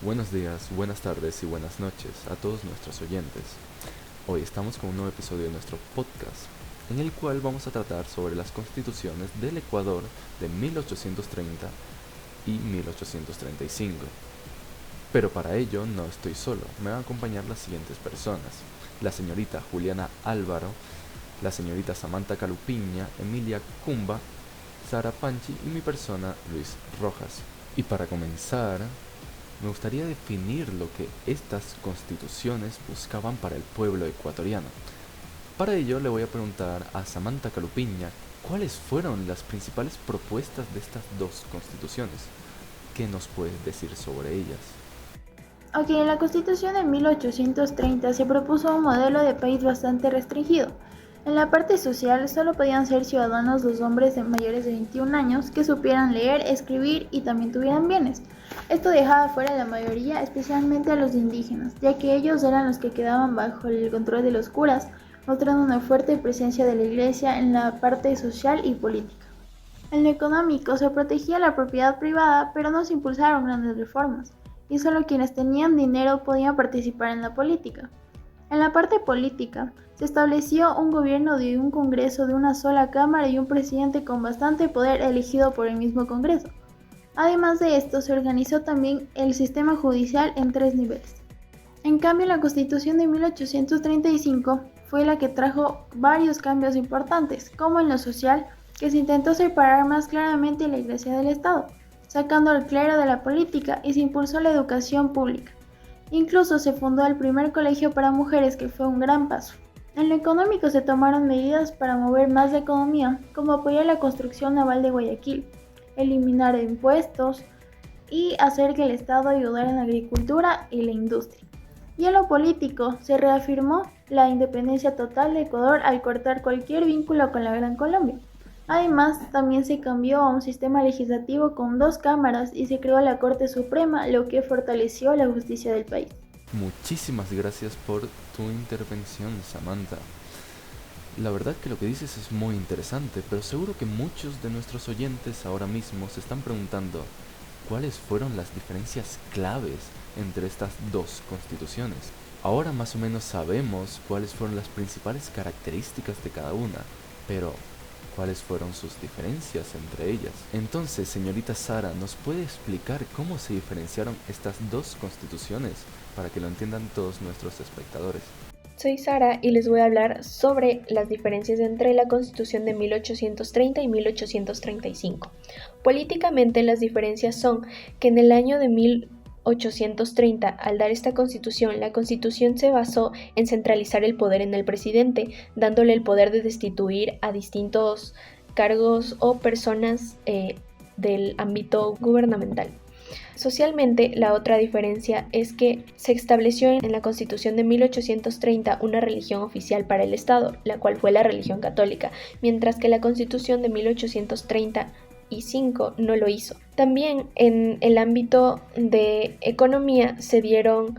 Buenos días, buenas tardes y buenas noches a todos nuestros oyentes. Hoy estamos con un nuevo episodio de nuestro podcast, en el cual vamos a tratar sobre las constituciones del Ecuador de 1830 y 1835. Pero para ello no estoy solo, me van a acompañar las siguientes personas: la señorita Juliana Álvaro, la señorita Samantha Calupiña, Emilia Cumba, Sara Panchi y mi persona, Luis Rojas. Y para comenzar, me gustaría definir lo que estas constituciones buscaban para el pueblo ecuatoriano. Para ello le voy a preguntar a Samantha Calupiña cuáles fueron las principales propuestas de estas dos constituciones. ¿Qué nos puedes decir sobre ellas? Ok, en la Constitución de 1830 se propuso un modelo de país bastante restringido. En la parte social solo podían ser ciudadanos los hombres de mayores de 21 años que supieran leer, escribir y también tuvieran bienes. Esto dejaba fuera a la mayoría, especialmente a los indígenas, ya que ellos eran los que quedaban bajo el control de los curas, mostrando una fuerte presencia de la Iglesia en la parte social y política. En lo económico se protegía la propiedad privada, pero no se impulsaron grandes reformas, y solo quienes tenían dinero podían participar en la política. En la parte política, se estableció un gobierno de un Congreso de una sola Cámara y un presidente con bastante poder elegido por el mismo Congreso. Además de esto, se organizó también el sistema judicial en 3 niveles. En cambio, la Constitución de 1835 fue la que trajo varios cambios importantes, como en lo social, que se intentó separar más claramente la Iglesia del Estado, sacando al clero de la política y se impulsó la educación pública. Incluso se fundó el primer colegio para mujeres, que fue un gran paso. En lo económico se tomaron medidas para mover más la economía, como apoyar la construcción naval de Guayaquil, eliminar impuestos y hacer que el Estado ayudara en la agricultura y la industria. Y en lo político, se reafirmó la independencia total de Ecuador al cortar cualquier vínculo con la Gran Colombia. Además, también se cambió a un sistema legislativo con 2 cámaras y se creó la Corte Suprema, lo que fortaleció la justicia del país. Muchísimas gracias por tu intervención, Samantha. La verdad que lo que dices es muy interesante, pero seguro que muchos de nuestros oyentes ahora mismo se están preguntando cuáles fueron las diferencias claves entre estas dos constituciones. Ahora más o menos sabemos cuáles fueron las principales características de cada una, pero ¿cuáles fueron sus diferencias entre ellas? Entonces, señorita Sara, ¿nos puede explicar cómo se diferenciaron estas dos constituciones para que lo entiendan todos nuestros espectadores? Soy Sara y les voy a hablar sobre las diferencias entre la Constitución de 1830 y 1835. Políticamente, las diferencias son que en el año de 1830, al dar esta Constitución, la Constitución se basó en centralizar el poder en el presidente, dándole el poder de destituir a distintos cargos o personas del ámbito gubernamental. Socialmente, la otra diferencia es que se estableció en la Constitución de 1830 una religión oficial para el Estado, la cual fue la religión católica, mientras que la Constitución de 1835 no lo hizo. También en el ámbito de economía se dieron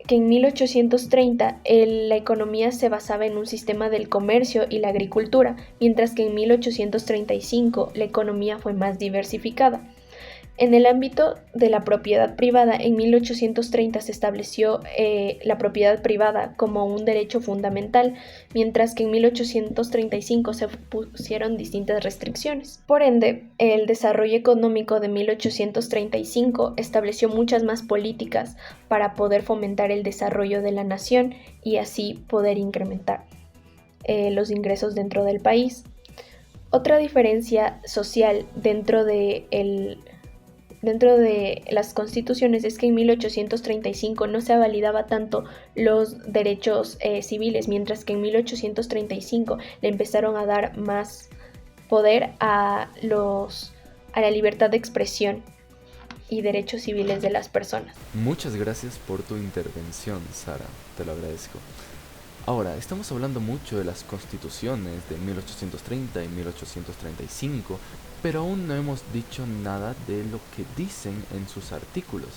que en 1830 la economía se basaba en un sistema del comercio y la agricultura, mientras que en 1835 la economía fue más diversificada. En el ámbito de la propiedad privada, en 1830 se estableció la propiedad privada como un derecho fundamental, mientras que en 1835 se pusieron distintas restricciones. Por ende, el desarrollo económico de 1835 estableció muchas más políticas para poder fomentar el desarrollo de la nación y así poder incrementar los ingresos dentro del país. Otra diferencia social dentro de las constituciones es que en 1835 no se validaba tanto los derechos civiles, mientras que en 1835 le empezaron a dar más poder a la libertad de expresión y derechos civiles de las personas. Muchas gracias por tu intervención, Sara, te lo agradezco. Ahora, estamos hablando mucho de las constituciones de 1830 y 1835, pero aún no hemos dicho nada de lo que dicen en sus artículos.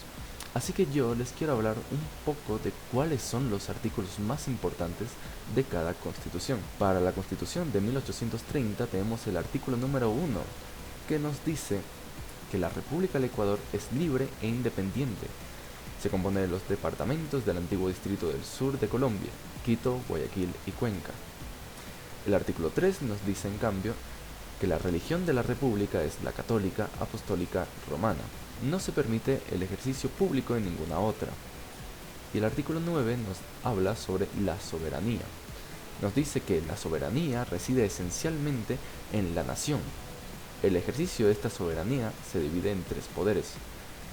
Así que yo les quiero hablar un poco de cuáles son los artículos más importantes de cada constitución. Para la constitución de 1830 tenemos el artículo número 1, que nos dice que la República del Ecuador es libre e independiente. Se compone de los departamentos del antiguo Distrito del Sur de Colombia, Quito, Guayaquil y Cuenca. El artículo 3 nos dice, en cambio, que la religión de la República es la católica, apostólica, romana. No se permite el ejercicio público de ninguna otra. Y el artículo 9 nos habla sobre la soberanía. Nos dice que la soberanía reside esencialmente en la nación. El ejercicio de esta soberanía se divide en 3 poderes: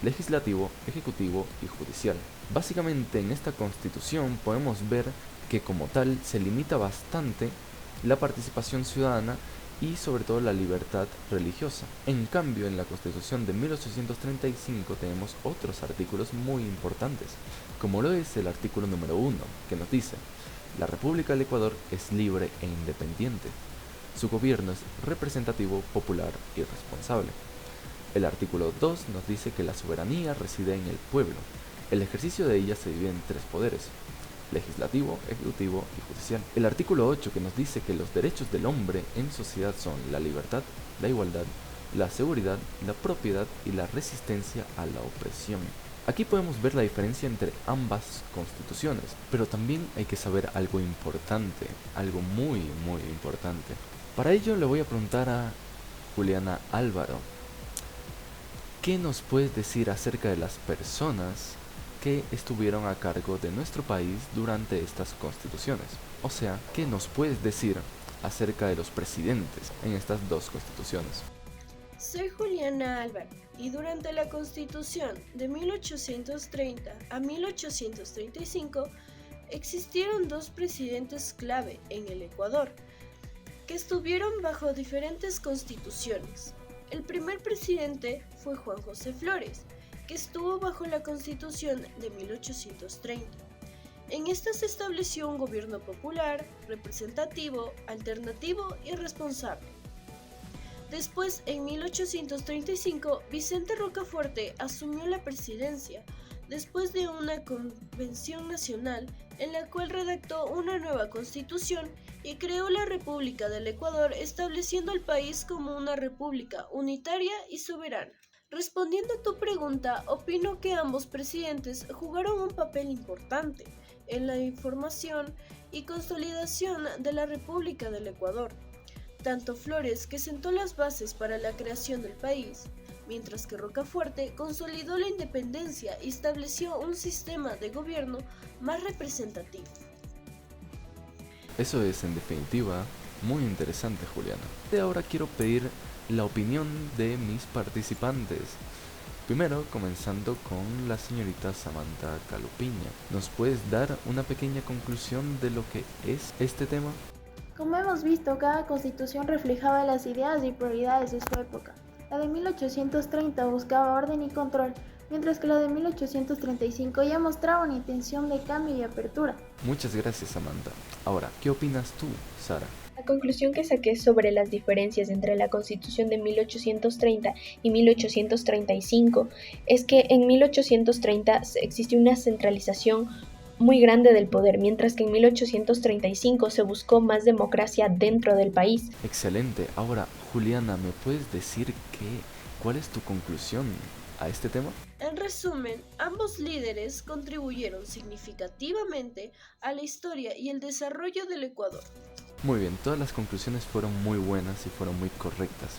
legislativo, ejecutivo y judicial. Básicamente en esta constitución podemos ver que como tal se limita bastante la participación ciudadana y sobre todo la libertad religiosa. En cambio, en la Constitución de 1835 tenemos otros artículos muy importantes, como lo es el artículo número 1, que nos dice: la República del Ecuador es libre e independiente. Su gobierno es representativo, popular y responsable. El artículo 2 nos dice que la soberanía reside en el pueblo. El ejercicio de ella se divide en 3 poderes: legislativo, ejecutivo y judicial. El artículo 8, que nos dice que los derechos del hombre en sociedad son la libertad, la igualdad, la seguridad, la propiedad y la resistencia a la opresión. Aquí podemos ver la diferencia entre ambas constituciones, pero también hay que saber algo importante, algo muy importante. Para ello le voy a preguntar a Juliana Álvaro: ¿qué nos puedes decir acerca de las personas que estuvieron a cargo de nuestro país durante estas constituciones? O sea, ¿qué nos puedes decir acerca de los presidentes en estas 2 constituciones? Soy Juliana Álvaro y durante la Constitución de 1830 a 1835 existieron 2 presidentes clave en el Ecuador que estuvieron bajo diferentes constituciones. El primer presidente fue Juan José Flores, que estuvo bajo la Constitución de 1830. En esta se estableció un gobierno popular, representativo, alternativo y responsable. Después, en 1835, Vicente Rocafuerte asumió la presidencia después de una convención nacional en la cual redactó una nueva constitución y creó la República del Ecuador, estableciendo el país como una república unitaria y soberana. Respondiendo a tu pregunta, opino que ambos presidentes jugaron un papel importante en la formación y consolidación de la República del Ecuador. Tanto Flores, que sentó las bases para la creación del país, mientras que Rocafuerte consolidó la independencia y estableció un sistema de gobierno más representativo. Eso es, en definitiva, muy interesante, Juliana. De ahora quiero pedir la opinión de mis participantes. Primero, comenzando con la señorita Samantha Calupiña. ¿Nos puedes dar una pequeña conclusión de lo que es este tema? Como hemos visto, cada constitución reflejaba las ideas y prioridades de su época. La de 1830 buscaba orden y control, mientras que la de 1835 ya mostraba una intención de cambio y apertura. Muchas gracias, Samantha. Ahora, ¿qué opinas tú, Sara? La conclusión que saqué sobre las diferencias entre la Constitución de 1830 y 1835 es que en 1830 existió una centralización muy grande del poder, mientras que en 1835 se buscó más democracia dentro del país. Excelente. Ahora, Juliana, ¿me puedes decir cuál es tu conclusión a este tema? En resumen, ambos líderes contribuyeron significativamente a la historia y el desarrollo del Ecuador. Muy bien, todas las conclusiones fueron muy buenas y fueron muy correctas,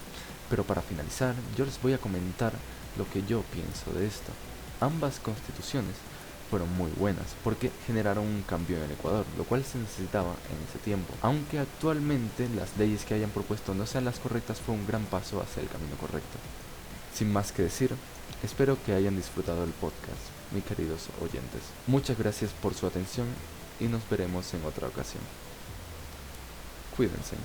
pero para finalizar, yo les voy a comentar lo que yo pienso de esto. Ambas constituciones fueron muy buenas porque generaron un cambio en el Ecuador, lo cual se necesitaba en ese tiempo. Aunque actualmente las leyes que hayan propuesto no sean las correctas, fue un gran paso hacia el camino correcto. Sin más que decir, espero que hayan disfrutado el podcast, mis queridos oyentes. Muchas gracias por su atención y nos veremos en otra ocasión. Cuídense.